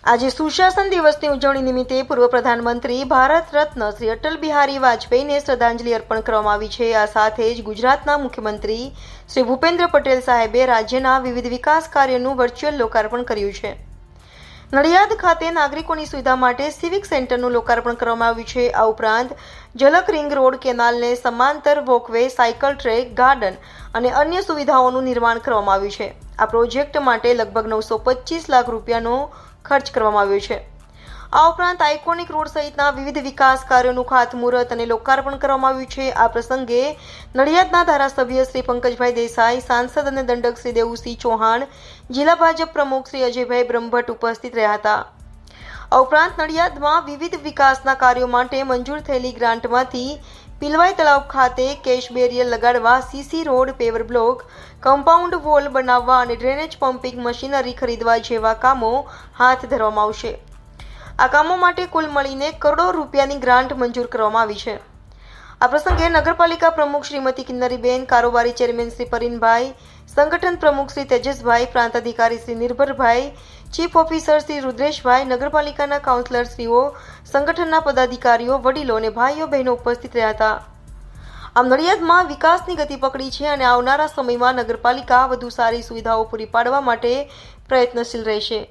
આજે સુશાસન દિવસની ઉજવણી નિમિત્તે પૂર્વ પ્રધાનમંત્રી ભારત રત્ન શ્રી અટલ બિહારી વાજપેયીને શ્રદ્ધાંજલિ અર્પણ કરવામાં આવી છે। આ સાથે જ ગુજરાતના મુખ્યમંત્રી શ્રી ભૂપેન્દ્ર પટેલ સાહેબે રાજ્યના વિવિધ વિકાસ કાર્યોનું વર્ચ્યુઅલ લોકાર્પણ કર્યું છે। નડિયાદ ખાતે નાગરિકોની સુવિધા માટે સિવિક સેન્ટરનું લોકાર્પણ કરવામાં આવ્યું છે। આ ઉપરાંત ઝલક રિંગ રોડ કેનાલને સમાંતર વોકવે, સાયકલ ટ્રેક, ગાર્ડન અને અન્ય સુવિધાઓનું નિર્માણ કરવામાં આવ્યું છે। આ પ્રોજેક્ટ માટે લગભગ 925 લાખ રૂપિયાનો ખર્ચ કરવામાં આવ્યો છે। આ ઉપરાંત આઇકોનિક રોડ સહિતના વિવિધ વિકાસ કાર્યોનું ખાતમુહૂર્ત અને લોકાર્પણ કરવામાં આવ્યું છે। આ પ્રસંગે નડિયાદના ધારાસભ્ય શ્રી પંકજભાઈ દેસાઈ, સાંસદ અને દંડક શ્રી દેવુસિંહ ચૌહાણ, જિલ્લા ભાજપ પ્રમુખ શ્રી અજયભાઈ બ્રહ્મભટ્ટ ઉપસ્થિત રહ્યા હતા। આ ઉપરાંત નડિયાદમાં વિવિધ વિકાસના કાર્યો માટે મંજૂર થયેલી ગ્રાન્ટમાંથી પિલવાઈ તળાવ ખાતે કેશ બેરિયર લગાડવા, CC road, paver block, compound wall બનાવવા અને ડ્રેનેજ પમ્પિંગ મશીનરી ખરીદવા જેવા કામો હાથ ધરવામાં આવશે। આ કામો માટે કુલ મળીને કરોડો રૂપિયાની ગ્રાન્ટ મંજૂર કરવામાં આવી છે। આ પ્રસંગે નગરપાલિકા પ્રમુખ શ્રીમતી કિન્નરીબેન, કારોબારી ચેરમેન શ્રી પરીનભાઈ, સંગઠન પ્રમુખ શ્રી તેજસભાઈ, પ્રાંત અધિકારી શ્રી નિર્ભરભાઈ, ચીફ ઓફિસર શ્રી રુદ્રેશભાઈ, નગરપાલિકાના કાઉન્સિલરશ્રીઓ, સંગઠનના પદાધિકારીઓ, વડીલો અને ભાઈઓ બહેનો ઉપસ્થિત રહ્યા હતા। આમ નડિયાદમાં વિકાસની ગતિ પકડી છે અને આવનારા સમયમાં નગરપાલિકા વધુ સારી સુવિધાઓ પૂરી પાડવા માટે પ્રયત્નશીલ રહેશે।